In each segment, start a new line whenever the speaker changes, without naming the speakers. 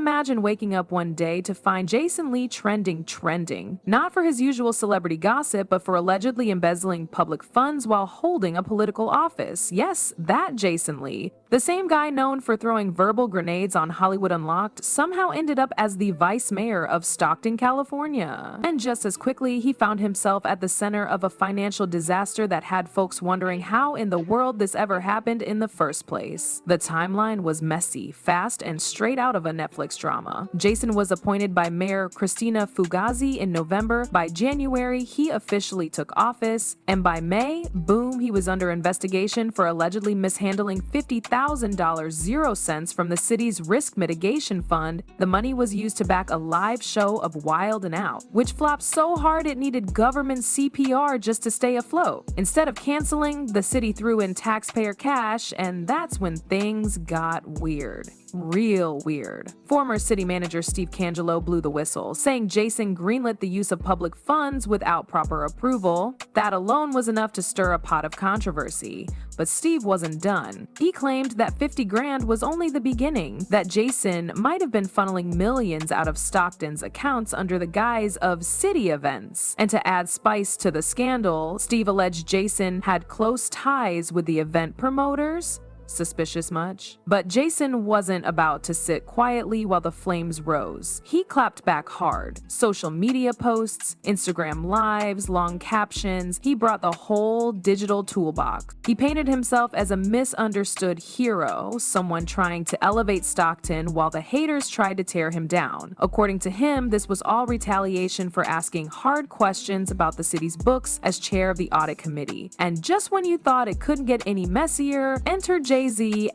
imagine waking up one day to find Jason Lee trending, not for his usual celebrity gossip, but for allegedly embezzling public funds while holding a political office. Yes, that Jason Lee, the same guy known for throwing verbal grenades on Hollywood Unlocked, somehow ended up as the vice mayor of Stockton, California. And just as quickly, he found himself at the center of a financial disaster that had folks wondering how in the world this ever happened in the first place. The timeline was messy, fast, and straight out of a Netflix drama. Jason was appointed by Mayor Christina Fugazi in November. By January, he officially took office, and by May, boom, he was under investigation for allegedly mishandling $50,000 0 cents from the city's risk mitigation fund. The money was used to back a live show of Wild 'N Out, which flopped so hard it needed government CPR just to stay afloat. Instead of canceling, the city threw in taxpayer cash, and that's when things got weird. Real weird. Former city manager Steve Cangelo blew the whistle, saying Jason greenlit the use of public funds without proper approval. That alone was enough to stir a pot of controversy. But Steve wasn't done. He claimed that 50 grand was only the beginning, that Jason might have been funneling millions out of Stockton's accounts under the guise of city events. And to add spice to the scandal, Steve alleged Jason had close ties with the event promoters. Suspicious much? But Jason wasn't about to sit quietly while the flames rose. He clapped back hard. Social media posts, Instagram lives, long captions. He brought the whole digital toolbox. He painted himself as a misunderstood hero, someone trying to elevate Stockton while the haters tried to tear him down. According to him, this was all retaliation for asking hard questions about the city's books as chair of the audit committee. And just when you thought it couldn't get any messier, enter Jay-Z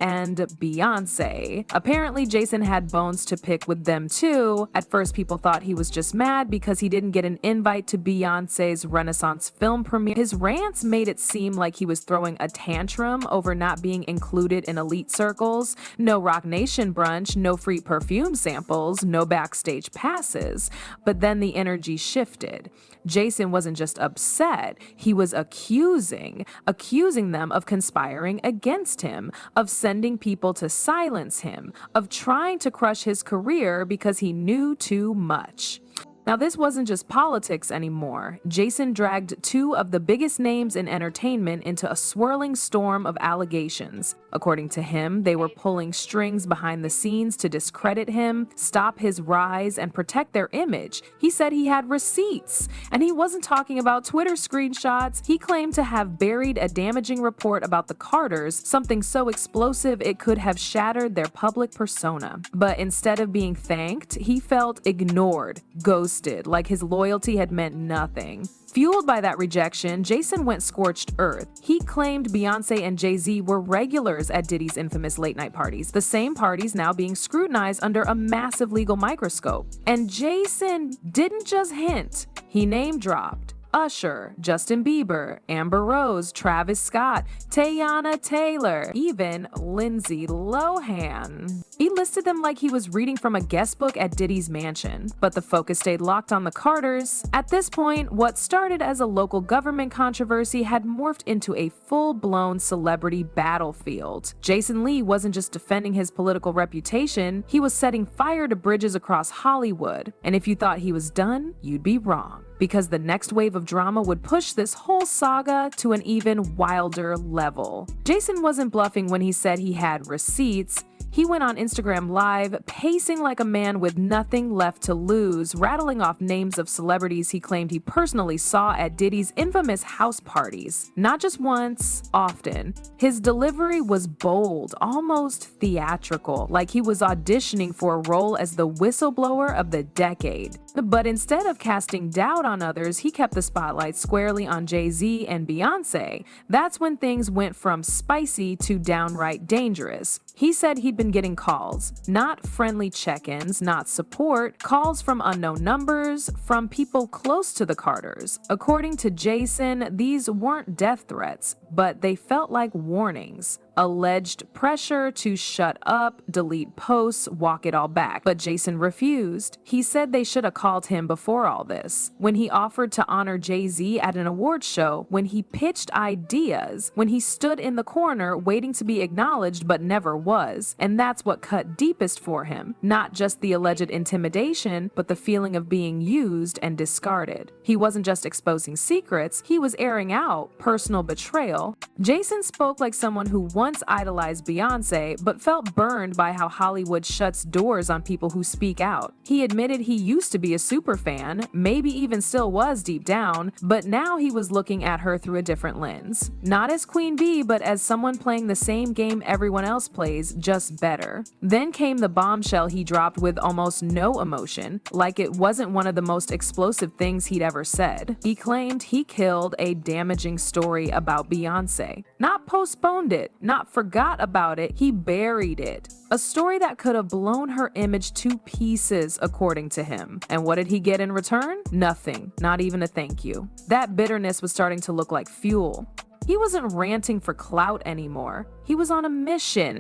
and Beyoncé. Apparently, Jason had bones to pick with them too. At first, people thought he was just mad because he didn't get an invite to Beyoncé's Renaissance film premiere. His rants made it seem like he was throwing a tantrum over not being included in elite circles. No Rock Nation brunch, no free perfume samples, no backstage passes. But then the energy shifted. Jason wasn't just upset, he was accusing them of conspiring against him, of sending people to silence him, of trying to crush his career because he knew too much. Now, this wasn't just politics anymore. Jason dragged two of the biggest names in entertainment into a swirling storm of allegations. According to him, they were pulling strings behind the scenes to discredit him, stop his rise, and protect their image. He said he had receipts, and he wasn't talking about Twitter screenshots. He claimed to have buried a damaging report about the Carters, something so explosive it could have shattered their public persona. But instead of being thanked, he felt ignored, ghosted, like his loyalty had meant nothing. Fueled by that rejection, Jason went scorched earth. He claimed Beyoncé and Jay-Z were regulars at Diddy's infamous late-night parties, the same parties now being scrutinized under a massive legal microscope. And Jason didn't just hint, he name-dropped Usher, Justin Bieber, Amber Rose, Travis Scott, Teyana Taylor, even Lindsay Lohan. He listed them like he was reading from a guest book at Diddy's mansion, but the focus stayed locked on the Carters. At this point, what started as a local government controversy had morphed into a full-blown celebrity battlefield. Jason Lee wasn't just defending his political reputation, he was setting fire to bridges across Hollywood. And if you thought he was done, you'd be wrong, because the next wave of drama would push this whole saga to an even wilder level. Jason wasn't bluffing when he said he had receipts. He went on Instagram Live, pacing like a man with nothing left to lose, rattling off names of celebrities he claimed he personally saw at Diddy's infamous house parties. Not just once, often. His delivery was bold, almost theatrical, like he was auditioning for a role as the whistleblower of the decade. But instead of casting doubt on others, he kept the spotlight squarely on Jay-Z and Beyoncé. That's when things went from spicy to downright dangerous. He said he'd been getting calls, not friendly check-ins, not support, calls from unknown numbers, from people close to the Carters. According to Jason, these weren't death threats, but they felt like warnings. alleged pressure to shut up, delete posts, walk it all back. But Jason refused. He said they should have called him before all this. When he offered to honor Jay-Z at an awards show, when he pitched ideas, when he stood in the corner waiting to be acknowledged but never was. And that's what cut deepest for him. Not just the alleged intimidation, but the feeling of being used and discarded. He wasn't just exposing secrets, he was airing out personal betrayal. Jason spoke like someone who once idolized Beyoncé, but felt burned by how Hollywood shuts doors on people who speak out. He admitted he used to be a super fan, maybe even still was deep down, but now he was looking at her through a different lens. Not as Queen Bee, but as someone playing the same game everyone else plays, just better. Then came the bombshell he dropped with almost no emotion, like it wasn't one of the most explosive things he'd ever said. He claimed he killed a damaging story about Beyoncé. Not postponed it, not forgot about it, he buried it. A story that could have blown her image to pieces, according to him. And what did he get in return? Nothing, not even a thank you. That bitterness was starting to look like fuel. He wasn't ranting for clout anymore. He was on a mission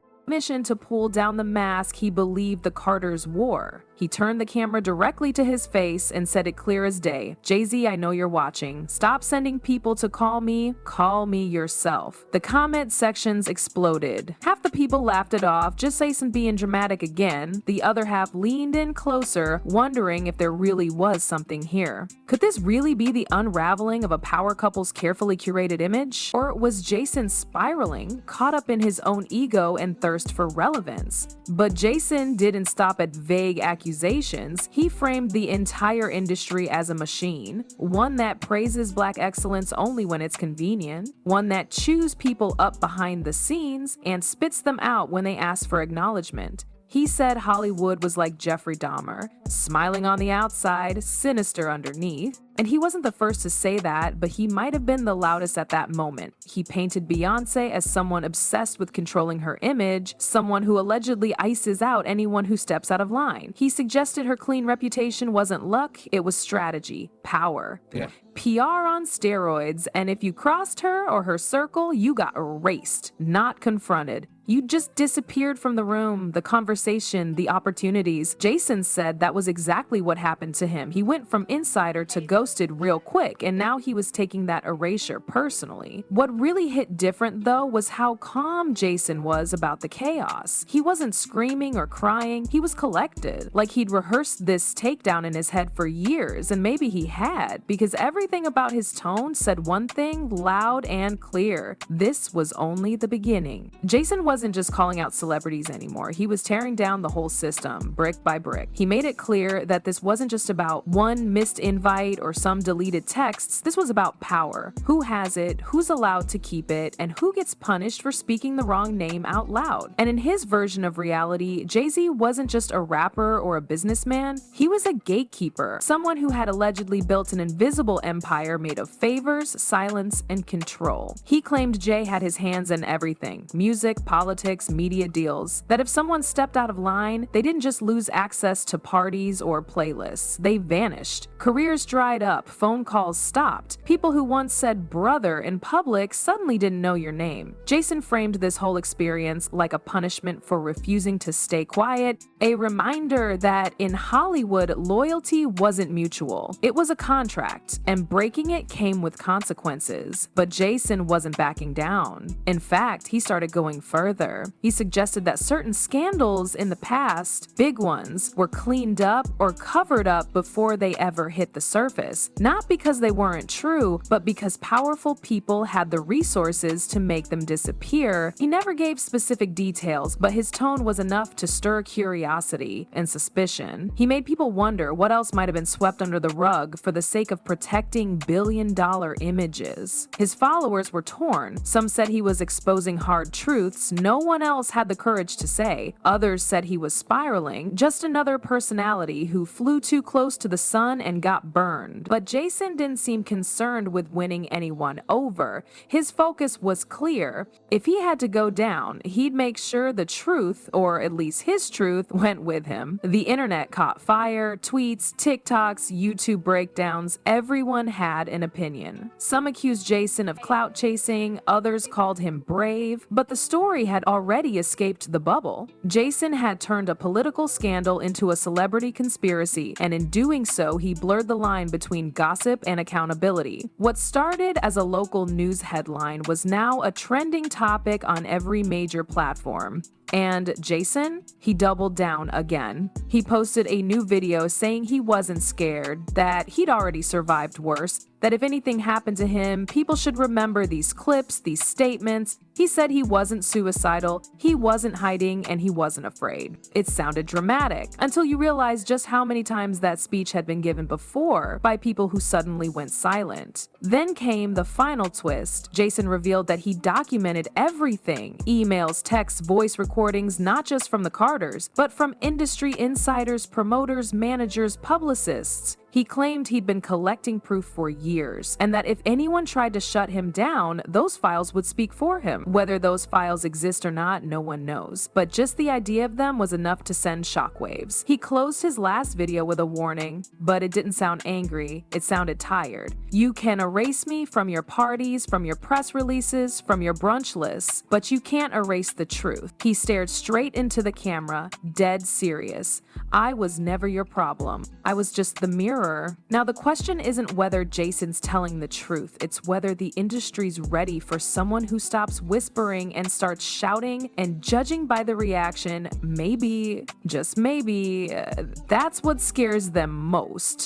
to pull down the mask he believed the Carters wore. He turned the camera directly to his face and said it clear as day. Jay-Z, I know you're watching. Stop sending people to call me yourself. The comment sections exploded. Half the people laughed it off, just Jason being dramatic again. The other half leaned in closer, wondering if there really was something here. Could this really be the unraveling of a power couple's carefully curated image? Or was Jason spiraling, caught up in his own ego and thirst for relevance? But Jason didn't stop at vague accusations. He framed the entire industry as a machine, one that praises Black excellence only when it's convenient, one that chews people up behind the scenes and spits them out when they ask for acknowledgement. He said Hollywood was like Jeffrey Dahmer, smiling on the outside, sinister underneath. And he wasn't the first to say that, but he might have been the loudest at that moment. He painted Beyoncé as someone obsessed with controlling her image, someone who allegedly ices out anyone who steps out of line. He suggested her clean reputation wasn't luck, it was strategy, power.
Yeah.
PR on steroids, and if you crossed her or her circle, you got erased, not confronted. You just disappeared from the room, the conversation, the opportunities. Jason said that was exactly what happened to him. He went from insider to ghosted real quick, and now he was taking that erasure personally. What really hit different, though, was how calm Jason was about the chaos. He wasn't screaming or crying, he was collected, like he'd rehearsed this takedown in his head for years, and maybe he had, because everything about his tone said one thing loud and clear. This was only the beginning. Jason wasn't just calling out celebrities anymore. He was tearing down the whole system, brick by brick. He made it clear that this wasn't just about one missed invite or some deleted texts. This was about power. Who has it, who's allowed to keep it, and who gets punished for speaking the wrong name out loud. And in his version of reality, Jay-Z wasn't just a rapper or a businessman. He was a gatekeeper, someone who had allegedly built an invisible empire made of favors, silence, and control. He claimed Jay had his hands in everything: music, politics, media deals. That if someone stepped out of line, they didn't just lose access to parties or playlists. They vanished. Careers dried up, phone calls stopped. People who once said brother in public suddenly didn't know your name. Jason framed this whole experience like a punishment for refusing to stay quiet, a reminder that in Hollywood, loyalty wasn't mutual. It was a contract, and breaking it came with consequences. But Jason wasn't backing down. In fact, he started going further. He suggested that certain scandals in the past, big ones, were cleaned up or covered up before they ever hit the surface. Not because they weren't true, but because powerful people had the resources to make them disappear. He never gave specific details, but his tone was enough to stir curiosity and suspicion. He made people wonder what else might have been swept under the rug for the sake of protecting billion-dollar images. His followers were torn. Some said he was exposing hard truths no one else had the courage to say. Others said he was spiraling, just another personality who flew too close to the sun and got burned. around. But Jason didn't seem concerned with winning anyone over. His focus was clear. If he had to go down, he'd make sure the truth, or at least his truth, went with him. The internet caught fire, tweets, TikToks, YouTube breakdowns, everyone had an opinion. Some accused Jason of clout chasing, others called him brave, but the story had already escaped the bubble. Jason had turned a political scandal into a celebrity conspiracy, and in doing so, he blurred the line between gossip and accountability. What started as a local news headline was now a trending topic on every major platform. And Jason? He doubled down again. He posted a new video saying he wasn't scared, that he'd already survived worse, that if anything happened to him, people should remember these clips, these statements. He said he wasn't suicidal, he wasn't hiding, and he wasn't afraid. It sounded dramatic, until you realize just how many times that speech had been given before by people who suddenly went silent. Then came the final twist. Jason revealed that he documented everything: emails, texts, voice recordings, not just from the Carters, but from industry insiders, promoters, managers, publicists. He claimed he'd been collecting proof for years, and that if anyone tried to shut him down, those files would speak for him. Whether those files exist or not, no one knows. But just the idea of them was enough to send shockwaves. He closed his last video with a warning, but it didn't sound angry, it sounded tired. You can erase me from your parties, from your press releases, from your brunch lists, but you can't erase the truth. He stared straight into the camera, dead serious. I was never your problem. I was just the mirror. Now, the question isn't whether Jason's telling the truth, it's whether the industry's ready for someone who stops whispering and starts shouting, and judging by the reaction, maybe, just maybe, that's what scares them most.